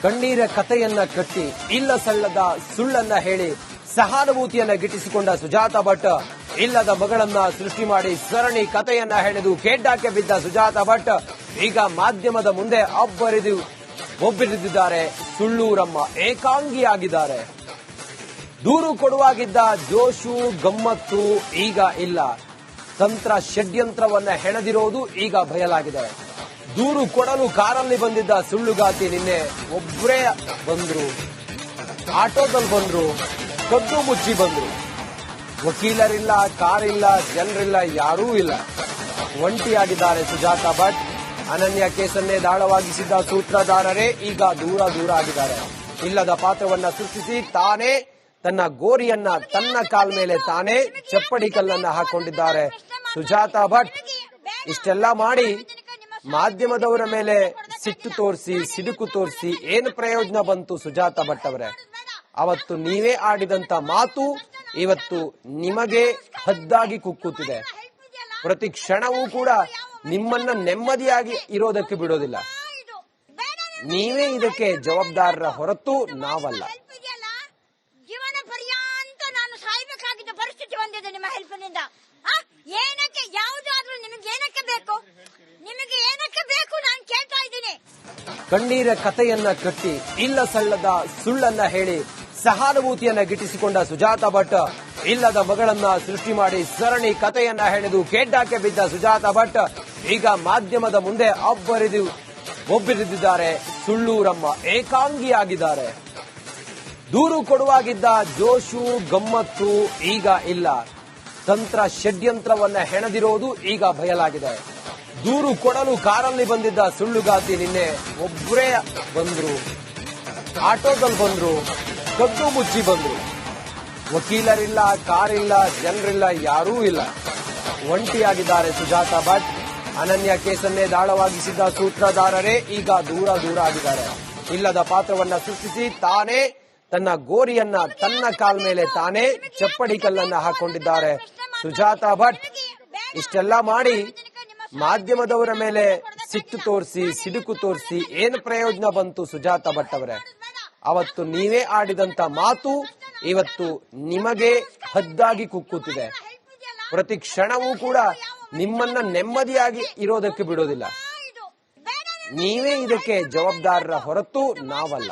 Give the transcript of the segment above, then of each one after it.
ಕಣ್ಣೀರ ಕಥೆಯನ್ನ ಕಟ್ಟಿ ಇಲ್ಲ ಸಲ್ಲದ ಸುಳ್ಳನ್ನ ಹೇಳಿ ಸಹಾನುಭೂತಿಯನ್ನ ಗಿಟ್ಟಿಸಿಕೊಂಡ ಸುಜಾತಾ ಭಟ್ ಇಲ್ಲದ ಮಗಳನ್ನ ಸೃಷ್ಟಿ ಮಾಡಿ ಸರಣಿ ಕಥೆಯನ್ನ ಹೆಣೆದು ಖೇಡ್ಡಾಕ್ಕೆ ಬಿದ್ದ ಸುಜಾತಾ ಭಟ್ ಈಗ ಮಾಧ್ಯಮದ ಮುಂದೆ ಒಬ್ಬರಿದ್ದಾರೆ. ಸುಳ್ಳೂರಮ್ಮ ಏಕಾಂಗಿಯಾಗಿದ್ದಾರೆ. ದೂರು ಕೊಡುವಾಗಿದ್ದ ಜೋಶು ಗಮ್ಮತ್ತು ಈಗ ಇಲ್ಲ. ತಂತ್ರ ಷಡ್ಯಂತ್ರವನ್ನ ಹೆಣೆದಿರೋದು ಈಗ ಬಯಲಾಗಿದೆ. ದೂರು ಕೊಡಲು ಕಾರಲ್ಲಿ ಬಂದಿದ್ದ ಸುಳ್ಳುಗಾತಿ ನಿನ್ನೆ ಒಬ್ಬರೇ ಬಂದ್ರು, ಆಟೋದಲ್ಲಿ ಬಂದ್ರು, ಕದ್ದು ಮುಚ್ಚಿ ಬಂದ್ರು. ವಕೀಲರಿಲ್ಲ, ಕಾರಿಲ್ಲ, ಜನರಿಲ್ಲ, ಯಾರೂ ಇಲ್ಲ. ಒಂಟಿಯಾಗಿದ್ದಾರೆ ಸುಜಾತಾ ಭಟ್. ಅನನ್ಯ ಕೇಸನ್ನೇ ದಾಳವಾಗಿಸಿದ್ದ ಸೂತ್ರಧಾರರೇ ಈಗ ದೂರ ಆಗಿದ್ದಾರೆ. ಇಲ್ಲದ ಪಾತ್ರವನ್ನ ಸೃಷ್ಟಿಸಿ ತಾನೇ ತನ್ನ ಗೋರಿಯನ್ನ ತನ್ನ ಕಾಲ್ ಮೇಲೆ ತಾನೇ ಚಪ್ಪಡಿ ಕಲ್ಲನ್ನ ಹಾಕೊಂಡಿದ್ದಾರೆ ಸುಜಾತಾ ಭಟ್. ಇಷ್ಟೆಲ್ಲ ಮಾಡಿ ಮಾಧ್ಯಮದವರ ಮೇಲೆ ಸಿಟ್ಟು ತೋರಿಸಿ, ಸಿಡುಕು ತೋರಿಸಿ ಏನು ಪ್ರಯೋಜನ ಬಂತು ಸುಜಾತಾ ಭಟ್ ಅವರೇ? ಅವತ್ತು ನೀವೇ ಆಡಿದಂತ ಮಾತು ಇವತ್ತು ನಿಮಗೆ ಹದ್ದಾಗಿ ಕುಕ್ಕುತ್ತಿದೆ. ಪ್ರತಿ ಕ್ಷಣವೂ ಕೂಡ ನಿಮ್ಮನ್ನ ನೆಮ್ಮದಿಯಾಗಿ ಇರೋದಕ್ಕೆ ಬಿಡೋದಿಲ್ಲ. ನೀವೇ ಇದಕ್ಕೆ ಜವಾಬ್ದಾರರ ಹೊರತು ನಾವಲ್ಲ. ಜೀವನ ಪರ್ಯಂತ ನಾನು ಸಾಯ್ಬೇಕಾಗಿದ್ದ ಪರಿಸ್ಥಿತಿ ಬಂದಿದೆ ನಿಮ್ಮ ಹೆಲ್ಪ್ನಿಂದ. ಏನಕ್ಕೆ ಯಾವುದಾದ್ರೂ ನಿಮಗೆ ಏನಕ್ಕೆ ಬೇಕು? ನಿಮಗೆ ಏನಕ್ಕೆ ಬೇಕು ನಾನು ಕೇಳ್ತಾ ಇದ್ದೀನಿ. ಕಣ್ಣೀರ ಕಥೆಯನ್ನ ಕಟ್ಟಿ ಇಲ್ಲ ಸಲ್ಲದ ಸುಳ್ಳನ್ನ ಹೇಳಿ ಸಹಾನುಭೂತಿಯನ್ನ ಗಿಟ್ಟಿಸಿಕೊಂಡ ಸುಜಾತಾ ಭಟ್ ಇಲ್ಲದ ಮಗಳನ್ನ ಸೃಷ್ಟಿ ಮಾಡಿ ಸರಣಿ ಕಥೆಯನ್ನ ಹೆಣೆದು ಖೇಡ್ಡಾಕ್ಕೆ ಬಿದ್ದ ಸುಜಾತಾ ಭಟ್ ಈಗ ಮಾಧ್ಯಮದ ಮುಂದೆ ಒಬ್ಬರಿದ್ದಾರೆ. ಸುಳ್ಳೂರಮ್ಮ ಏಕಾಂಗಿಯಾಗಿದ್ದಾರೆ. ದೂರು ಕೊಡುವಾಗಿದ್ದ ಜೋಶು ಗಮ್ಮತ್ತು ಈಗ ಇಲ್ಲ. ತಂತ್ರ ಷಡ್ಯಂತ್ರವನ್ನ ಹೆಣೆದಿರೋದು ಈಗ ಬಯಲಾಗಿದೆ. ದೂರು ಕೊಡಲು ಕಾರಲ್ಲಿ ಬಂದಿದ್ದ ಸುಳ್ಳುಗಾತಿ ನಿನ್ನೆ ಒಬ್ಬರೇ ಬಂದ್ರು, ಆಟೋದಲ್ಲಿ ಬಂದ್ರು, ಕದ್ದು ಮುಚ್ಚಿ ಬಂದ್ರು. ವಕೀಲರಿಲ್ಲ, ಕಾರಿಲ್ಲ, ಜನರಿಲ್ಲ, ಯಾರೂ ಇಲ್ಲ. ಒಂಟಿಯಾಗಿದ್ದಾರೆ ಸುಜಾತಾ ಭಟ್. ಅನನ್ಯ ಕೇಸನ್ನೇ ದಾಳವಾಗಿಸಿದ್ದ ಸೂತ್ರಧಾರರೇ ಈಗ ದೂರ ಆಗಿದ್ದಾರೆ. ಇಲ್ಲದ ಪಾತ್ರವನ್ನ ಸೃಷ್ಟಿಸಿ ತಾನೇ ತನ್ನ ಗೋರಿಯನ್ನ ತನ್ನ ಕಾಲ್ ಮೇಲೆ ತಾನೇ ಚಪ್ಪಡಿ ಕಲ್ಲನ್ನ ಹಾಕೊಂಡಿದ್ದಾರೆ ಸುಜಾತಾ ಭಟ್. ಇಷ್ಟೆಲ್ಲ ಮಾಡಿ ಮಾಧ್ಯಮದವರ ಮೇಲೆ ಸಿಟ್ಟು ತೋರಿಸಿ, ಸಿಡುಕು ತೋರಿಸಿ ಏನು ಪ್ರಯೋಜನ ಬಂತು ಸುಜಾತಾ ಭಟ್ ಅವರೇ? ಅವತ್ತು ನೀವೇ ಆಡಿದಂತ ಮಾತು ಇವತ್ತು ನಿಮಗೆ ಹದ್ದಾಗಿ ಕುಕ್ಕುತ್ತಿದೆ. ಪ್ರತಿ ಕ್ಷಣವೂ ಕೂಡ ನಿಮ್ಮನ್ನ ನೆಮ್ಮದಿಯಾಗಿ ಇರೋದಕ್ಕೆ ಬಿಡೋದಿಲ್ಲ. ನೀವೇ ಇದಕ್ಕೆ ಜವಾಬ್ದಾರರ ಹೊರತು ನಾವಲ್ಲ.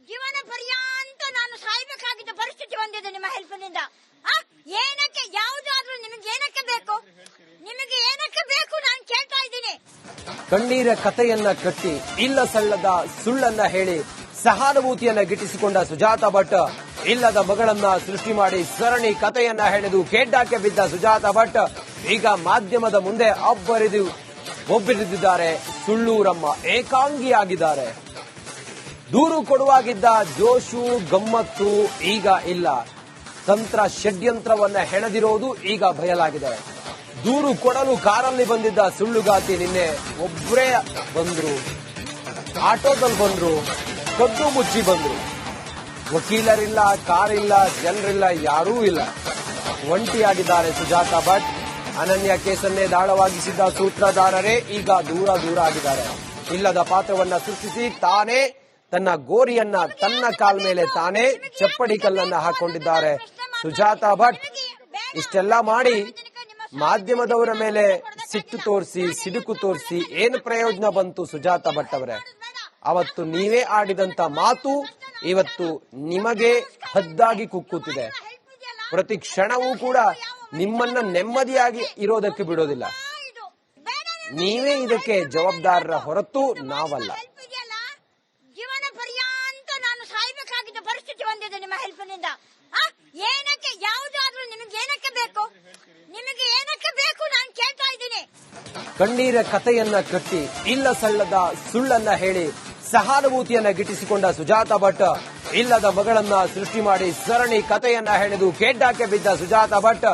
ಜೀವನ ಪರ್ಯಂತ ನಾನು ಸಾಯ್ಬೇಕಾಗಿದ್ದ ಪರಿಸ್ಥಿತಿ ಬಂದಿದೆ ನಿಮ್ಮ ಹೆಲ್ಪ್ನಿಂದ. ಏನಕ್ಕೆ ಯಾವುದಾದ್ರೂ ನಿಮಗೆ ಏನಕ್ಕೆ ಬೇಕು? ನಿಮಗೆ ಏನಕ್ಕೆ ಬೇಕು ನಾನು ಕೇಳ್ತಾ ಇದ್ದೀನಿ. ಕಣ್ಣೀರ ಕಥೆಯನ್ನ ಕಟ್ಟಿ ಇಲ್ಲ ಸಲ್ಲದ ಸುಳ್ಳನ್ನ ಹೇಳಿ ಸಹಾನುಭೂತಿಯನ್ನ ಗಿಟ್ಟಿಸಿಕೊಂಡ ಸುಜಾತಾ ಭಟ್ ಇಲ್ಲದ ಮಗಳನ್ನ ಸೃಷ್ಟಿ ಮಾಡಿ ಸರಣಿ ಕಥೆಯನ್ನ ಹೆಣೆದು ಖೇಡ್ಡಾಕ್ಕೆ ಬಿದ್ದ ಸುಜಾತಾ ಭಟ್ ಈಗ ಮಾಧ್ಯಮದ ಮುಂದೆ ಒಬ್ಬರಿದ್ದಾರೆ. ಸುಳ್ಳೂರಮ್ಮ ಏಕಾಂಗಿಯಾಗಿದ್ದಾರೆ. ದೂರು ಕೊಡುವಾಗಿದ್ದ ಜೋಶು ಗಮ್ಮತ್ತು ಈಗ ಇಲ್ಲ. ತಂತ್ರ ಷಡ್ಯಂತ್ರವನ್ನ ಹೆಣೆದಿರೋದು ಈಗ ಬಯಲಾಗಿದೆ. ದೂರು ಕೊಡಲು ಕಾರಲ್ಲಿ ಬಂದಿದ್ದ ಸುಳ್ಳುಗಾತಿ ನಿನ್ನೆ ಒಬ್ಬರೇ ಬಂದ್ರು, ಆಟೋದಲ್ಲಿ ಬಂದ್ರು, ಕದ್ದು ಮುಚ್ಚಿ ಬಂದ್ರು. ವಕೀಲರಿಲ್ಲ, ಕಾರಿಲ್ಲ, ಜನರಿಲ್ಲ, ಯಾರೂ ಇಲ್ಲ. ಒಂಟಿಯಾಗಿದ್ದಾರೆ ಸುಜಾತಾ ಭಟ್. ಅನನ್ಯ ಕೇಸನ್ನೇ ದಾಳವಾಗಿಸಿದ್ದ ಸೂತ್ರಧಾರರೇ ಈಗ ದೂರ ಆಗಿದ್ದಾರೆ. ಇಲ್ಲದ ಪಾತ್ರವನ್ನ ಸೃಷ್ಟಿಸಿ ತಾನೇ ತನ್ನ ಗೋರಿಯನ್ನ ತನ್ನ ಕಾಲ್ ಮೇಲೆ ತಾನೇ ಚಪ್ಪಡಿ ಕಲ್ಲನ್ನ ಹಾಕೊಂಡಿದ್ದಾರೆ ಸುಜಾತಾ ಭಟ್. ಇಷ್ಟೆಲ್ಲ ಮಾಡಿ ಮಾಧ್ಯಮದವರ ಮೇಲೆ ಸಿಟ್ಟು ತೋರಿಸಿ, ಸಿಡುಕು ತೋರಿಸಿ ಏನು ಪ್ರಯೋಜನ ಬಂತು ಸುಜಾತಾ ಭಟ್ ಅವರೇ? ಅವತ್ತು ನೀವೇ ಆಡಿದಂತ ಮಾತು ಇವತ್ತು ನಿಮಗೆ ಹದ್ದಾಗಿ ಕುಕ್ಕುತ್ತಿದೆ. ಪ್ರತಿ ಕ್ಷಣವೂ ಕೂಡ ನಿಮ್ಮನ್ನ ನೆಮ್ಮದಿಯಾಗಿ ಇರೋದಕ್ಕೆ ಬಿಡೋದಿಲ್ಲ. ನೀವೇ ಇದಕ್ಕೆ ಜವಾಬ್ದಾರರ ಹೊರತು ನಾವಲ್ಲ. ಜೀವನ ಪರ್ಯಂತ ನಾನು ಸಾಯ್ಬೇಕಾಗಿದ್ದ ಪರಿಸ್ಥಿತಿ ಬಂದಿದೆ ನಿಮ್ಮ ಹೆಲ್ಪ್ನಿಂದ. ಏನಕ್ಕೆ ಯಾವುದಾದ್ರೂ ನಿಮಗೆ ಏನಕ್ಕೆ ಬೇಕು? ನಿಮಗೆ ಏನಕ್ಕೆ ಬೇಕು ನಾನು ಕೇಳ್ತಾ ಇದ್ದೀನಿ. ಕಣ್ಣೀರ ಕಥೆಯನ್ನ ಕಟ್ಟಿ ಇಲ್ಲ ಸಲ್ಲದ ಸುಳ್ಳನ್ನ ಹೇಳಿ ಸಹಾನುಭೂತಿಯನ್ನ ಗಿಟ್ಟಿಸಿಕೊಂಡ ಸುಜಾತಾ ಭಟ್ ಇಲ್ಲದ ಮಗಳನ್ನ ಸೃಷ್ಟಿ ಮಾಡಿ ಸರಣಿ ಕಥೆಯನ್ನ ಹೆಣೆದು ಖೇಡ್ಡಾಕ್ಕೆ ಬಿದ್ದ ಸುಜಾತಾ ಭಟ್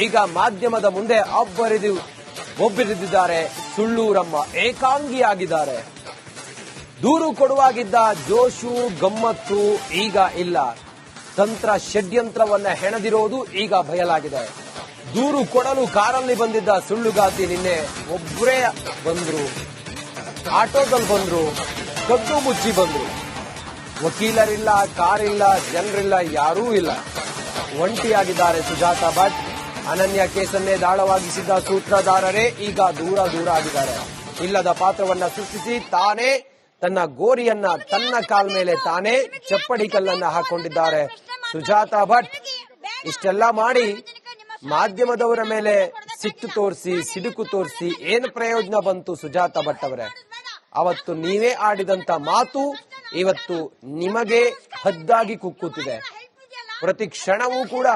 ಈಗ ಮಾಧ್ಯಮದ ಮುಂದೆ ಒಬ್ಬರಿದ್ದಾರೆ. ಸುಳ್ಳೂರಮ್ಮ ಏಕಾಂಗಿಯಾಗಿದ್ದಾರೆ. ದೂರು ಕೊಡುವಾಗಿದ್ದ ಜೋಶು ಗಮ್ಮತ್ತು ಈಗ ಇಲ್ಲ. ತಂತ್ರ ಷಡ್ಯಂತ್ರವನ್ನ ಹೆಣೆದಿರೋದು ಈಗ ಬಯಲಾಗಿದೆ. ದೂರು ಕೊಡಲು ಕಾರಲ್ಲಿ ಬಂದಿದ್ದ ಸುಳ್ಳುಗಾತಿ ನಿನ್ನೆ ಒಬ್ಬರೇ ಬಂದ್ರು, ಆಟೋದಲ್ಲಿ ಬಂದ್ರು, ಕದ್ದು ಮುಚ್ಚಿ ಬಂದ್ರು. ವಕೀಲರಿಲ್ಲ, ಕಾರಿಲ್ಲ, ಜನರಿಲ್ಲ, ಯಾರೂ ಇಲ್ಲ. ಒಂಟಿಯಾಗಿದ್ದಾರೆ ಸುಜಾತಾ ಭಟ್. ಅನನ್ಯ ಕೇಸನ್ನೇ ದಾಳವಾಗಿಸಿದ್ದ ಸೂತ್ರಧಾರರೇ ಈಗ ದೂರ ಆಗಿದ್ದಾರೆ. ಇಲ್ಲದ ಪಾತ್ರವನ್ನ ಸೃಷ್ಟಿಸಿ ತಾನೇ ತನ್ನ ಗೋರಿಯನ್ನ ತನ್ನ ಕಾಲ್ ಮೇಲೆ ತಾನೇ ಚಪ್ಪಡಿ ಕಲ್ಲನ್ನ ಹಾಕೊಂಡಿದ್ದಾರೆ ಸುಜಾತಾ ಭಟ್. ಇಷ್ಟೆಲ್ಲ ಮಾಡಿ ಮಾಧ್ಯಮದವರ ಮೇಲೆ ಸಿಟ್ಟು ತೋರಿಸಿ, ಸಿಡುಕು ತೋರಿಸಿ ಏನು ಪ್ರಯೋಜನ ಬಂತು ಸುಜಾತಾ ಭಟ್ ಅವರೇ? ಅವತ್ತು ನೀವೇ ಆಡಿದಂತ ಮಾತು ಇವತ್ತು ನಿಮಗೆ ಹದ್ದಾಗಿ ಕುಕ್ಕುತ್ತಿದೆ. ಪ್ರತಿ ಕ್ಷಣವೂ ಕೂಡ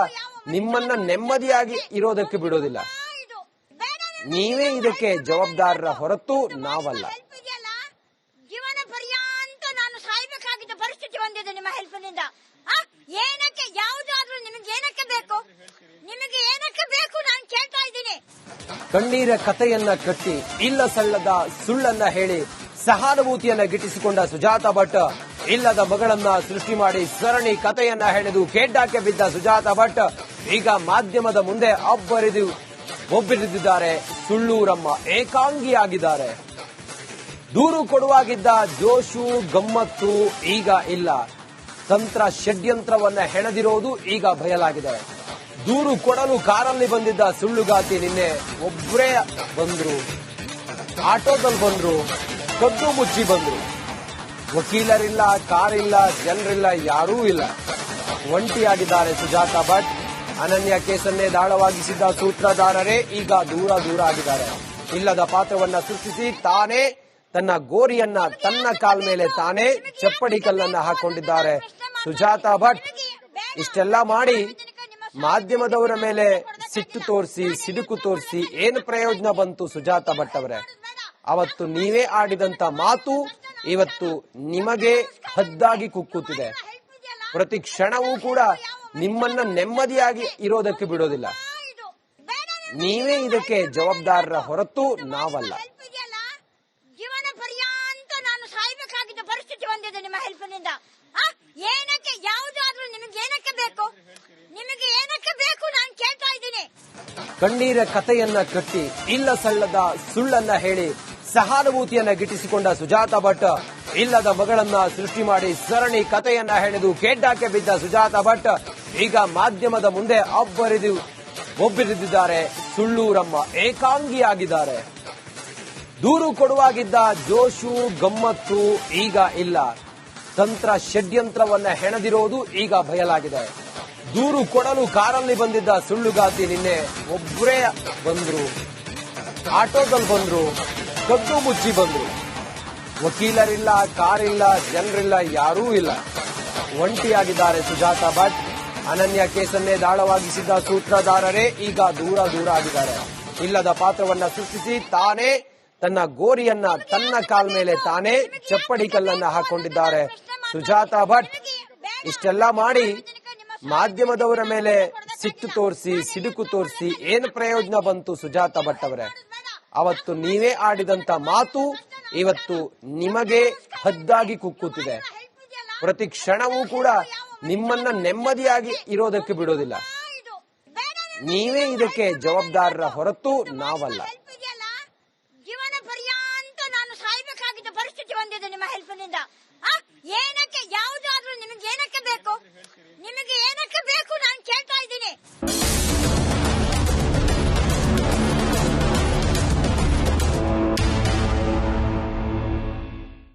ನಿಮ್ಮನ್ನ ನೆಮ್ಮದಿಯಾಗಿ ಇರೋದಕ್ಕೆ ಬಿಡೋದಿಲ್ಲ. ನೀವೇ ಇದಕ್ಕೆ ಜವಾಬ್ದಾರರ ಹೊರತು ನಾವಲ್ಲ. ಜೀವನ ಪರ್ಯಂತ ನಾನು ಸಾಯ್ಬೇಕಾಗಿದ್ದ ಪರಿಸ್ಥಿತಿ ಬಂದಿದೆ ನಿಮ್ಮ ಹೆಲ್ಪ್ನಿಂದ. ಏನಕ್ಕೆ ಯಾವುದಾದ್ರೂ ನಿಮಗೆ ಏನಕ್ಕೆ ಬೇಕು? ನಿಮಗೆ ಏನಕ್ಕೆ ಬೇಕು ನಾನು ಕೇಳ್ತಾ ಇದ್ದೀನಿ. ಕಣ್ಣೀರ ಕಥೆಯನ್ನ ಕಟ್ಟಿ ಇಲ್ಲ ಸಲ್ಲದ ಸುಳ್ಳನ್ನ ಹೇಳಿ ಸಹಾನುಭೂತಿಯನ್ನ ಗಿಟ್ಟಿಸಿಕೊಂಡ ಸುಜಾತಾ ಭಟ್ ಇಲ್ಲದ ಮಗಳನ್ನ ಸೃಷ್ಟಿ ಮಾಡಿ ಸರಣಿ ಕಥೆಯನ್ನ ಹೆಣೆದು ಖೇಡ್ಡಾಕ್ಕೆ ಬಿದ್ದ ಸುಜಾತಾ ಭಟ್ ಈಗ ಮಾಧ್ಯಮದ ಮುಂದೆ ಒಬ್ಬರಿದ್ದಾರೆ. ಸುಳ್ಳೂರಮ್ಮ ಏಕಾಂಗಿಯಾಗಿದ್ದಾರೆ. ದೂರು ಕೊಡುವಾಗಿದ್ದ ಜೋಶು ಗಮ್ಮತ್ತು ಈಗ ಇಲ್ಲ. ತಂತ್ರ ಷಡ್ಯಂತ್ರವನ್ನ ಹೆಣೆದಿರೋದು ಈಗ ಬಯಲಾಗಿದೆ. ದೂರು ಕೊಡಲು ಕಾರಲ್ಲಿ ಬಂದಿದ್ದ ಸುಳ್ಳುಗಾತಿ ನಿನ್ನೆ ಒಬ್ಬರೇ ಬಂದ್ರು, ಆಟೋದಲ್ಲಿ ಬಂದ್ರು, ಕದ್ದು ಮುಚ್ಚಿ ಬಂದ್ರು. ವಕೀಲರಿಲ್ಲ, ಕಾರಿಲ್ಲ, ಜನರಿಲ್ಲ, ಯಾರೂ ಇಲ್ಲ. ಒಂಟಿಯಾಗಿದ್ದಾರೆ ಸುಜಾತಾ ಭಟ್. ಅನನ್ಯ ಕೇಸನ್ನೇ ದಾಳವಾಗಿಸಿದ್ದ ಸೂತ್ರಧಾರರೇ ಈಗ ದೂರ ಆಗಿದ್ದಾರೆ. ಇಲ್ಲದ ಪಾತ್ರವನ್ನ ಸೃಷ್ಟಿಸಿ ತಾನೇ ತನ್ನ ಗೋರಿಯನ್ನ ತನ್ನ ಕಾಲ್ ಮೇಲೆ ತಾನೇ ಚಪ್ಪಡಿ ಕಲ್ಲನ್ನ ಹಾಕೊಂಡಿದ್ದಾರೆ ಸುಜಾತಾ ಭಟ್. ಇಷ್ಟೆಲ್ಲ ಮಾಡಿ ಮಾಧ್ಯಮದವರ ಮೇಲೆ ಸಿಟ್ಟು ತೋರಿಸಿ, ಸಿಡುಕು ತೋರಿಸಿ ಏನು ಪ್ರಯೋಜನ ಬಂತು ಸುಜಾತಾ ಭಟ್ ಅವರೇ? ಅವತ್ತು ನೀವೇ ಆಡಿದಂತ ಮಾತು ಇವತ್ತು ನಿಮಗೆ ಹದ್ದಾಗಿ ಕುಕ್ಕುತ್ತಿದೆ. ಪ್ರತಿ ಕ್ಷಣವೂ ಕೂಡ ನಿಮ್ಮನ್ನ ನೆಮ್ಮದಿಯಾಗಿ ಇರೋದಕ್ಕೆ ಬಿಡೋದಿಲ್ಲ. ನೀವೇ ಇದಕ್ಕೆ ಜವಾಬ್ದಾರರ ಹೊರತು ನಾವಲ್ಲ. ಜೀವನ ಪರ್ಯಂತ ನಾನು ಸಾಯ್ಬೇಕಾಗಿದ್ದ ಪರಿಸ್ಥಿತಿ ಬಂದಿದೆ ನಿಮ್ಮ ಹೆಲ್ಪ್ನಿಂದ. ಏನಕ್ಕೆ ಯಾವುದಾದ್ರೂ ನಿಮಗೆ ಏನಕ್ಕೆ ಬೇಕು? ನಿಮಗೆ ಏನಕ್ಕೆ ಬೇಕು ನಾನು ಕೇಳ್ತಾ ಇದ್ದೀನಿ. ಕಣ್ಣೀರ ಕಥೆಯನ್ನ ಕಟ್ಟಿ ಇಲ್ಲ ಸಲ್ಲದ ಸುಳ್ಳನ್ನ ಹೇಳಿ ಸಹಾನುಭೂತಿಯನ್ನ ಗಿಟ್ಟಿಸಿಕೊಂಡ ಸುಜಾತಾ ಭಟ್ ಇಲ್ಲದ ಮಗಳನ್ನ ಸೃಷ್ಟಿ ಮಾಡಿ ಸರಣಿ ಕಥೆಯನ್ನ ಹೆಣೆದು ಖೇಡ್ಡಾಕ್ಕೆ ಬಿದ್ದ ಸುಜಾತಾ ಭಟ್ ಈಗ ಮಾಧ್ಯಮದ ಮುಂದೆ ಒಬ್ಬರಿದ್ದಾರೆ. ಸುಳ್ಳೂರಮ್ಮ ಏಕಾಂಗಿಯಾಗಿದ್ದಾರೆ. ದೂರು ಕೊಡುವಾಗಿದ್ದ ಜೋಶು ಗಮ್ಮತ್ತು ಈಗ ಇಲ್ಲ. ತಂತ್ರ ಷಡ್ಯಂತ್ರವನ್ನ ಹೆಣೆದಿರೋದು ಈಗ ಬಯಲಾಗಿದೆ. ದೂರು ಕೊಡಲು ಕಾರಲ್ಲಿ ಬಂದಿದ್ದ ಸುಳ್ಳುಗಾತಿ ನಿನ್ನೆ ಒಬ್ಬರೇ ಬಂದ್ರು, ಆಟೋದಲ್ಲಿ ಬಂದ್ರು, ಕದ್ದು ಮುಚ್ಚಿ ಬಂದ್ರು. ವಕೀಲರಿಲ್ಲ, ಕಾರಿಲ್ಲ, ಜನರಿಲ್ಲ, ಯಾರೂ ಇಲ್ಲ. ಒಂಟಿಯಾಗಿದ್ದಾರೆ ಸುಜಾತಾ ಭಟ್. ಅನನ್ಯ ಕೇಸನ್ನೇ ದಾಳವಾಗಿಸಿದ್ದ ಸೂತ್ರಧಾರರೇ ಈಗ ದೂರ ಆಗಿದ್ದಾರೆ. ಇಲ್ಲದ ಪಾತ್ರವನ್ನ ಸೃಷ್ಟಿಸಿ ತಾನೇ ತನ್ನ ಗೋರಿಯನ್ನ ತನ್ನ ಕಾಲ್ ಮೇಲೆ ತಾನೇ ಚಪ್ಪಡಿ ಕಲ್ಲನ್ನ ಹಾಕೊಂಡಿದ್ದಾರೆ ಸುಜಾತಾ ಭಟ್. ಇಷ್ಟೆಲ್ಲ ಮಾಡಿ ಮಾಧ್ಯಮದವರ ಮೇಲೆ ಸಿಟ್ಟು ತೋರಿಸಿ, ಸಿಡುಕು ತೋರಿಸಿ ಏನು ಪ್ರಯೋಜನ ಬಂತು ಸುಜಾತಾ ಭಟ್ ಅವರೇ? ಅವತ್ತು ನೀವೇ ಆಡಿದಂತ ಮಾತು ಇವತ್ತು ನಿಮಗೆ ಹದ್ದಾಗಿ ಕುಕ್ಕುತ್ತಿದೆ. ಪ್ರತಿ ಕ್ಷಣವೂ ಕೂಡ ನಿಮ್ಮನ್ನ ನೆಮ್ಮದಿಯಾಗಿ ಇರೋದಕ್ಕೆ ಬಿಡೋದಿಲ್ಲ. ನೀವೇ ಇದಕ್ಕೆ ಜವಾಬ್ದಾರರ ಹೊರತು ನಾವಲ್ಲ. ಜೀವನ ಪರ್ಯಂತ ನಾನು ಸಾಯ್ಬೇಕಾಗಿದ್ದ ಪರಿಸ್ಥಿತಿ ಬಂದಿದೆ ನಿಮ್ಮ ಹೆಲ್ಪ್ನಿಂದ. ಏನಕ್ಕೆ ಯಾವುದಾದ್ರೂ ನಿಮಗೆ ಏನಕ್ಕೆ ಬೇಕು? ನಿಮಗೆ ಏನಕ್ಕೆ ಬೇಕು ನಾನು ಕೇಳ್ತಾ ಇದ್ದೀನಿ.